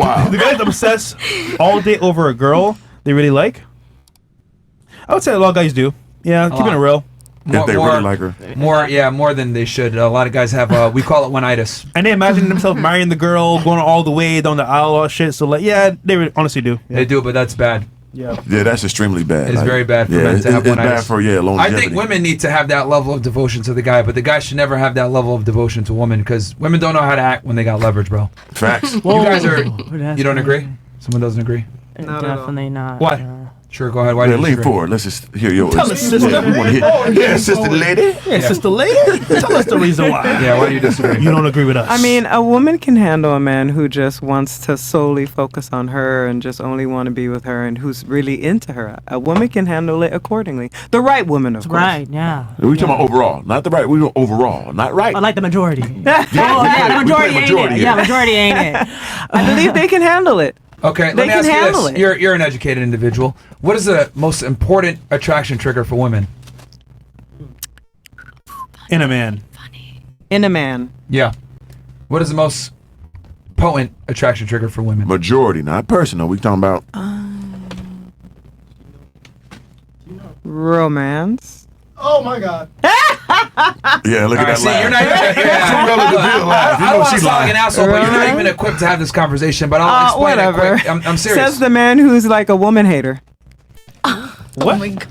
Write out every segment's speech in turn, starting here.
Wow. The guys obsess all day over a girl they really like. I would say a lot of guys do. Yeah, keeping it real. If they really like her. More than they should. A lot of guys have, we call it oneitis. And they imagine themselves marrying the girl, going all the way down the aisle, all that shit. So, like, yeah, they honestly do. Yeah. They do, but that's bad. Yeah, that's extremely bad. It's very bad for men to have it's oneitis. bad for longevity. I think women need to have that level of devotion to the guy, but the guy should never have that level of devotion to women because women don't know how to act when they got leverage, bro. Facts. You guys are. You don't agree? Someone doesn't agree? Definitely not. Why? Sure, go ahead. Why do you lean disagree? forward. Let's just hear yours. Tell us, sister. We want to hear. Yeah, sister lady. Yeah, sister lady. Tell us the reason why. Yeah, why do you disagree? You don't agree with us. I mean, a woman can handle a man who just wants to solely focus on her and just only want to be with her and who's really into her. A woman can handle it accordingly. The right woman, of course. Right, yeah. We talking about overall, not the right. We want overall, not right. I like the majority. Yeah, the majority ain't it. Yeah, majority ain't it. I believe they can handle it. Okay, let me ask you this. You're an educated individual. What is the most important attraction trigger for women? In a man. In a man. Yeah. What is the most potent attraction trigger for women? Majority, not personal. We talking about Romance. Oh my God. Yeah, look at that See, laugh. you're not even. I don't want to sound like an asshole, but you're not even equipped to have this conversation. But I'll explain whatever. it quick. I'm serious. Says the man who's like a woman hater. What? Oh my God.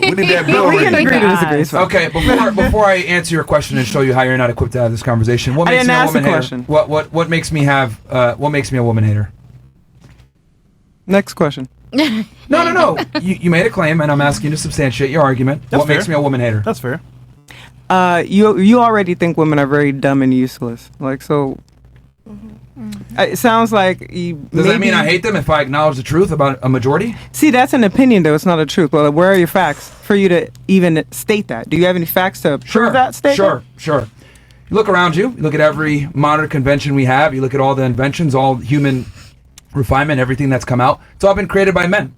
We need that bill. We can agree to disagree. It's fine. Okay, before I answer your question and show you how you're not equipped to have this conversation, what I makes didn't me a ask the woman question. hater? What makes me what makes me a woman hater? Next question. No. You made a claim, and I'm asking you to substantiate your argument. What makes me a woman hater? That's fair. You already think women are very dumb and useless. Like, so it sounds like you. Does that mean I hate them if I acknowledge the truth about a majority? See, that's an opinion, though. It's not a truth. Well, where are your facts for you to even state that? Do you have any facts to prove that statement? Sure. You look around you. You look at every modern convention we have. You look at all the inventions, all human refinement, everything that's come out. It's all been created by men.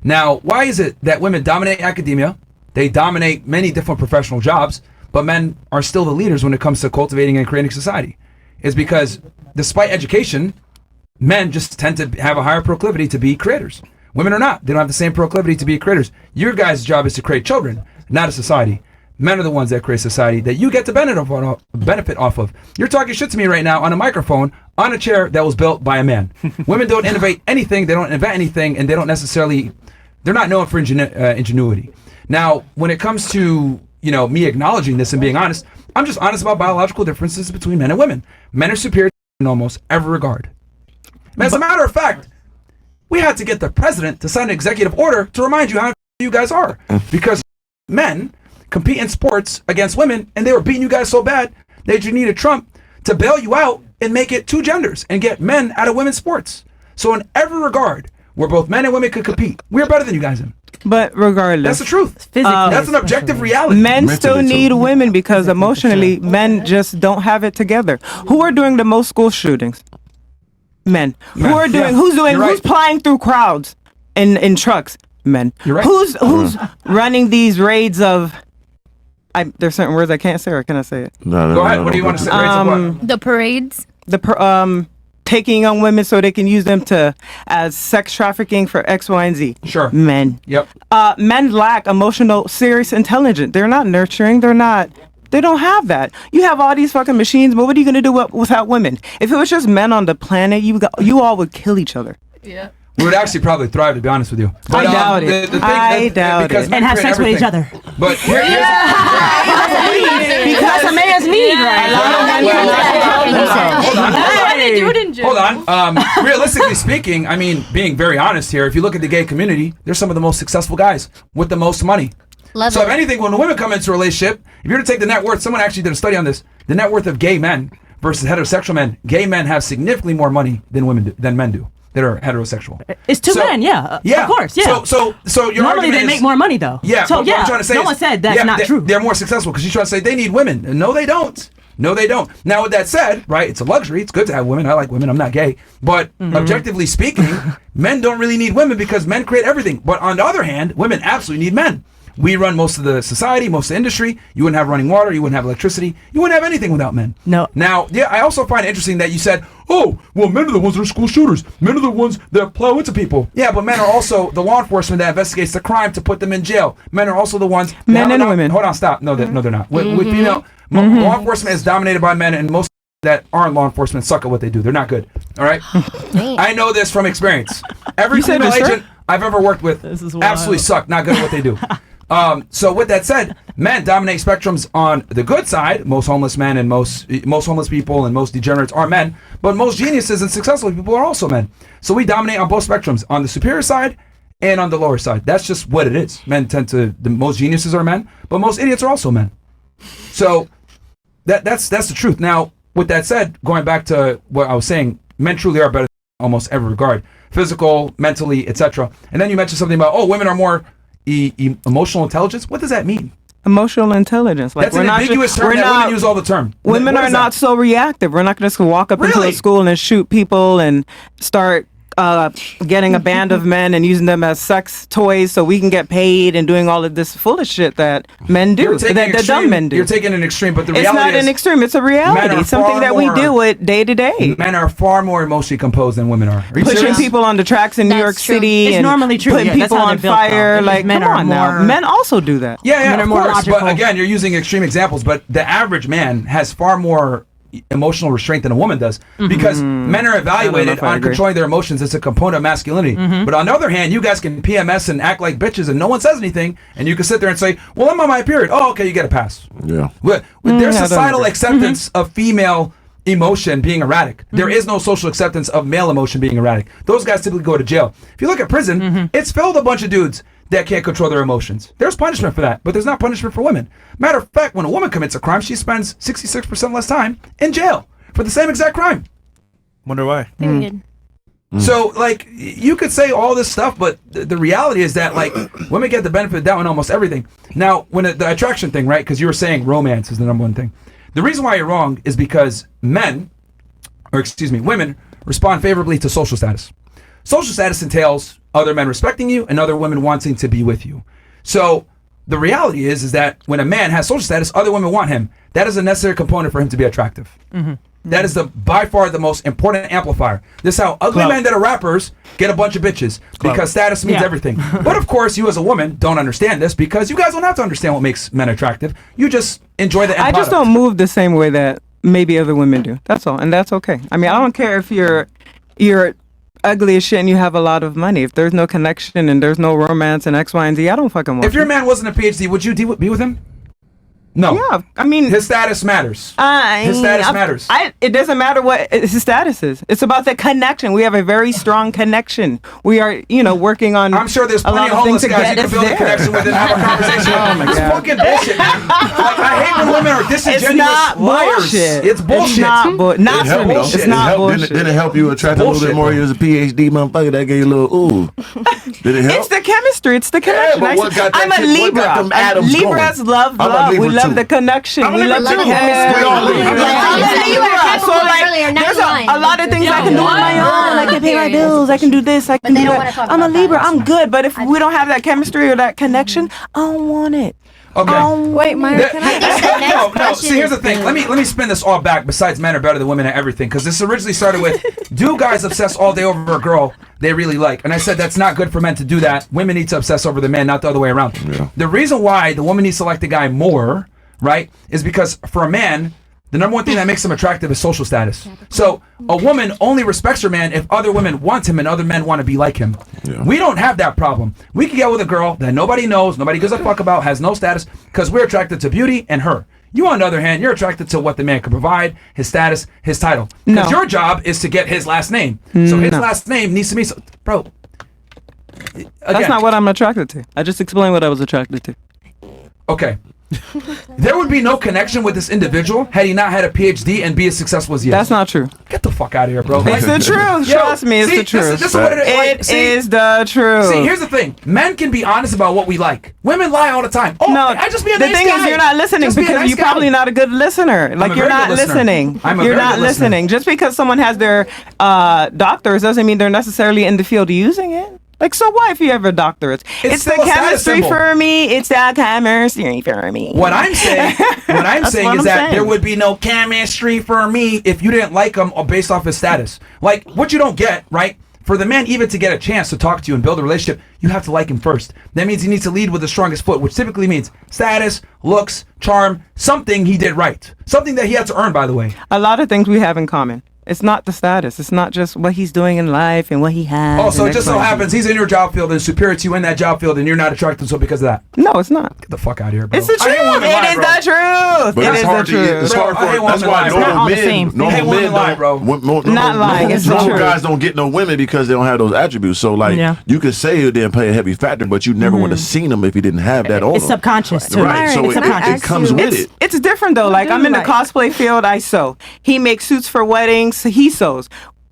Now, why is it that women dominate academia? They dominate many different professional jobs, but men are still the leaders when it comes to cultivating and creating society? It's because despite education, men just tend to have a higher proclivity to be creators. Women are not. They don't have the same proclivity to be creators. Your guys' job is to create children, not a society. Men are the ones that create society that you get to benefit off of. You're talking shit to me right now on a microphone on a chair that was built by a man. Women don't innovate anything. They don't invent anything, and they don't necessarily. They're not known for ingenuity. Now, when it comes to me acknowledging this and being honest, I'm just honest about biological differences between men and women. Men are superior in almost every regard. As a matter of fact, we had to get the president to sign an executive order to remind you how you guys are, because men compete in sports against women, and they were beating you guys so bad that you needed Trump to bail you out and make it two genders and get men out of women's sports. So in every regard, where both men and women could compete, we're better than you guys in. But regardless, that's the truth. That's an objective reality. Men still need women because emotionally, men just don't have it together. Who are doing the most school shootings? Men. Who's plying through crowds in trucks? Men. You're right. Who's running these raids of? There's certain words I can't say, or can I say it? No. Go ahead. What do you want to say? The parades. Taking young women so they can use them as sex trafficking for X, Y, and Z. Sure. Men. Yep. Men lack emotional, serious intelligence. They're not nurturing. They don't have that. You have all these fucking machines, but what are you gonna do without women? If it was just men on the planet, you all would kill each other. Yeah. We would actually probably thrive, to be honest with you. But, I doubt it. I doubt it. And have sex with each other. But here's because a man's need, right? Hold on. Realistically speaking, I mean, being very honest here, if you look at the gay community, they're some of the most successful guys with the most money. So if anything, when the women come into a relationship, if you're to take the net worth, someone actually did a study on this, the net worth of gay men versus heterosexual men, gay men have significantly more money than men do that are heterosexual. It's two men, yeah. Of course, yeah. So your normally they make more money though. Yeah. So what I'm trying to say no one said that's not true. They're more successful because she's trying to say they need women. And no, they don't. Now, with that said, right, it's a luxury. It's good to have women. I like women. I'm not gay. But objectively speaking, men don't really need women because men create everything. But on the other hand, women absolutely need men. We run most of the society, most of the industry. You wouldn't have running water. You wouldn't have electricity. You wouldn't have anything without men. No. Now, yeah, I also find it interesting that you said, oh, well, men are the ones that are school shooters. Men are the ones that plow into people. Yeah, but men are also the law enforcement that investigates the crime to put them in jail. Men are also the ones. Men and women. Hold on, stop. No, they're not. With female, law enforcement is dominated by men, and most that aren't law enforcement suck at what they do. They're not good. All right? I know this from experience. Every criminal agent I've ever worked with absolutely suck, not good at what they do. So with that said, men dominate spectrums on the good side. Most homeless men and most homeless people and most degenerates are men. But most geniuses and successful people are also men. So we dominate on both spectrums, on the superior side and on the lower side. That's just what it is. Men tend to, the most geniuses are men, but most idiots are also men. So that's the truth. Now, with that said, going back to what I was saying, men truly are better in almost every regard. Physical, mentally, etc. And then you mentioned something about, women are more emotional intelligence. What does that mean? Emotional intelligence. That's an ambiguous term that women use all the time. Women are not so reactive. We're not going to walk up into a school and shoot people and start getting a band of men and using them as sex toys so we can get paid and doing all of this foolish shit that men do, that dumb men do. You're taking an extreme, but the reality is... It's not an extreme, it's a reality. It's something that we deal with day to day. Men are far more emotionally composed than women are. Pushing people on the tracks in New York City it's and normally true. putting people on fire. Like, come on now. Men also do that. Yeah, of course. But again, you're using extreme examples, but the average man has far more emotional restraint than a woman does, because men are evaluated on controlling their emotions. It's a component of masculinity. But on the other hand, you guys can PMS and act like bitches and no one says anything, and you can sit there and say, well, I'm on my period. Oh, okay, you get a pass. Yeah. There's societal acceptance of female emotion being erratic. There is no social acceptance of male emotion being erratic. Those guys typically go to jail. If you look at prison, it's filled with a bunch of dudes that can't control their emotions. There's punishment for that, but there's not punishment for women. Matter of fact, when a woman commits a crime, she spends 66% less time in jail for the same exact crime. Wonder why. Period. So, like, you could say all this stuff, but the reality is that, like, women get the benefit of the doubt in almost everything. Now, when the attraction thing, right, because you were saying romance is the number one thing. The reason why you're wrong is because women respond favorably to social status. Social status entails other men respecting you and other women wanting to be with you. So the reality is that when a man has social status, other women want him. That is a necessary component for him to be attractive. That is by far the most important amplifier. This is how ugly men that are rappers get a bunch of bitches, because status means everything. But of course, you as a woman don't understand this, because you guys don't have to understand what makes men attractive. You just enjoy the end I just product. don't move the same way that maybe other women do. That's all, and that's okay. I mean, I don't care if you're ugly as shit and you have a lot of money. If there's no connection and there's no romance and X, Y, and Z, I don't fucking want If your man wasn't a PhD, would you be with him? No. Yeah, I mean, his status matters. His status matters. It doesn't matter what his status is. It's about the connection. We have a very strong connection. We are, working on. I'm sure there's a lot plenty of of things homeless to guys get you can us build a there. connection with and have a conversation with. Oh my It's God. fucking bullshit, man. Like, I hate when women are disingenuous It's not liars. bullshit. It's bullshit. It's not not It for helped, me. though. It's It not helped. bullshit. Didn't it help you attract a little bit more? Bullshit, As a PhD motherfucker that gave you a little ooh. Did it help? It's the chemistry. It's the connection. but what got that I'm a shit- what got them Libra. atoms Libras going? love I'm a love. We Libra love too. the connection. I'm a We Libra love the too. chemistry. We all Libra. I'm a Libra. So like, there's a lot of things I can do on my own. I can pay my bills. I can do this. I can do that. I'm a Libra. I'm good. But if we don't have that chemistry or that connection, I don't want it. Okay. Wait, Myron, can I No. See, here's the thing. Let me spin this all back. Besides, men are better than women at everything, because this originally started with, do guys obsess all day over a girl they really like? And I said that's not good for men to do that. Women need to obsess over the man, not the other way around. Yeah. The reason why the woman needs to like the guy more, right, is because for a man, the number one thing that makes him attractive is social status. So a woman only respects her man if other women want him and other men want to be like him. Yeah. We don't have that problem. We can get with a girl that nobody knows, nobody gives a fuck about, has no status, because we're attracted to beauty and her. You, on the other hand, you're attracted to what the man can provide, his status, his title. Because your job is to get his last name. So his last name needs to be... Bro. Again, That's not what I'm attracted to. I just explained what I was attracted to. Okay. There would be no connection with this individual had he not had a PhD and be as successful as he is. That's not true. Get the fuck out of here, bro. It's the truth. Trust me, it's the truth. This is what it is. Like, It is the truth. See, here's the thing. Men can be honest about what we like. Women lie all the time. Oh, No, I just be a the nice thing guy. is, you're not listening Just be a because nice you're guy. probably not a good listener. Like, a you're very not good listener. listening. I'm a You're very not good listener. listening. Just because someone has their doctors doesn't mean they're necessarily in the field using it. Like, so what if you have a doctorate? It's the still a status chemistry symbol. for me. It's the chemistry for me. What I'm saying, is what I'm that saying. there would be no chemistry for me if you didn't like him based off his status. Like, what you don't get, right? For the man even to get a chance to talk to you and build a relationship, you have to like him first. That means he needs to lead with the strongest foot, which typically means status, looks, charm, something he did right. Something that he had to earn, by the way. A lot of things we have in common. It's not the status. It's not just what he's doing in life and what he has. Oh, so and it just so X, Y, Z. happens he's in your job field and superior to you in that job field and you're not attracted to him because of that. No, it's not. Get the fuck out of here, bro. It's the I truth. hate women lie, It is bro. the truth. But It it's is hard the to get. truth. It's hard Bro, I hate for. That's women why lie. It's not all normal the men. same. I hate Normal women men lie, don't. bro. Not lying, it's the Normal truth. guys don't get no women because they don't have those attributes. So like, Yeah. you could say it didn't play a heavy factor, but you never would have seen them if he didn't have that on It's him. subconscious too. Right. So Myron, can I it ask comes you- with it. It's different though. Like, I'm in the cosplay field. I sew. He makes suits for weddings. He sews.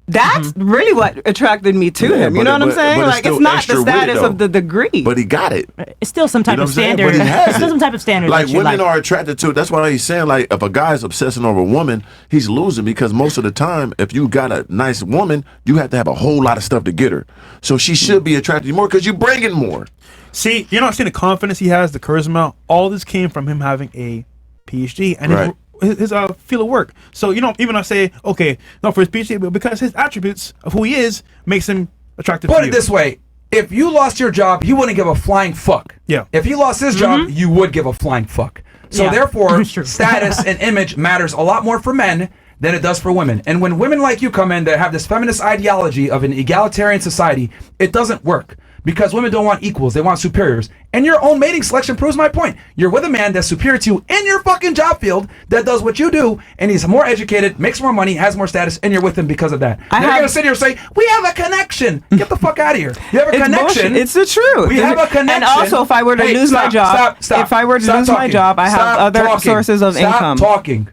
That's really what attracted me to Yeah, him. You but know it- what I'm but- saying? but it's Like, it's still not extra the with it, status though. of the degree. But he got it. It's still some type You know of what I'm saying? standard. But he has It's still it. some type of standard. Like, that you women like. are attracted to it. That's why he's saying, like, if a guy's obsessing over a woman, he's losing because most of the time, if you got a nice woman, you have to have a whole lot of stuff to get her. So she should be attracted to you more because you're bringing more. See, you're not seeing the confidence he has, the charisma. All this came from him having a PhD and Right. his field of work. So you don't even I say, okay, not for his PhD, but because his attributes of who he is makes him attractive to Put you. it this way. If you lost your job, he wouldn't give a flying fuck. Yeah. If he lost his job, you would give a flying fuck. So Yeah. therefore, That's true. status and image matters a lot more for men than it does for women. And when women like you come in that have this feminist ideology of an egalitarian society, it doesn't work. Because women don't want equals, they want superiors. And your own mating selection proves my point. You're with a man that's superior to you in your fucking job field that does what you do, and he's more educated, makes more money, has more status, and you're with him because of that. You're gonna sit here and say, we have a connection. Get the fuck out of here. You have a It's connection. bullshit. It's the truth. We have a connection. And also, if I were to lose my job, if I were to lose my job, I have other sources of income.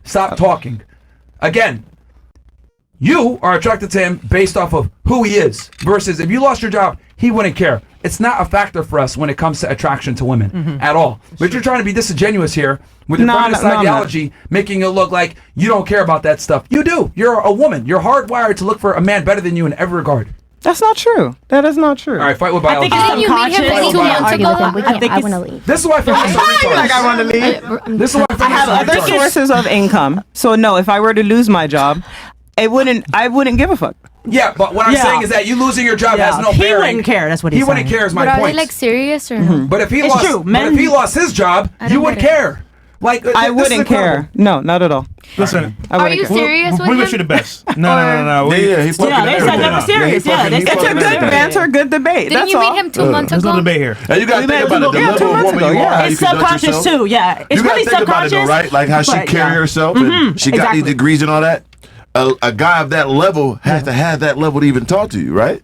Stop talking. Again, you are attracted to him based off of who he is, versus if you lost your job, he wouldn't care. It's not a factor for us when it comes to attraction to women at all. But you're trying to be disingenuous here with your feminist ideology, making it look like you don't care about that stuff. You do. You're a woman. You're hardwired to look for a man better than you in every regard. That's not true. That is not true. All right, fight with biology. I think Didn't you meet him subconscious. 2 months Argue with ago? him. I think I it's- want to leave. This is why feminists are retards. Like, I want to leave. This is why I feminists have are other retards. sources of income. So no, if I were to lose my job, I wouldn't give a fuck. Yeah, but what I'm Yeah. saying is that you losing your job has no He bearing. wouldn't care. That's what He he's wouldn't saying. care is But my are point. they like serious or no? But if he It's lost, true. but Men- if he lost his job, I you don't would get it. care. Like I wouldn't care. No, not at all. Listen, I Are wouldn't you care. serious we with wish you him? the best. No. Yeah, he fucking Yeah, they said they were serious. Yeah, they It's said a they were good serious. banter, good debate. Didn't That's you all. meet him 2 months There's no ago? debate here. And you got to We think met about it. The 2 level of months woman ago, you yeah. are, how you It's conduct subconscious yourself. too. Yeah, it's You got really to think about it subconscious. though, right? Like how she but, carry yeah. herself and she got exactly. these degrees and all that. A guy of that level has to have that level to even talk to you, right?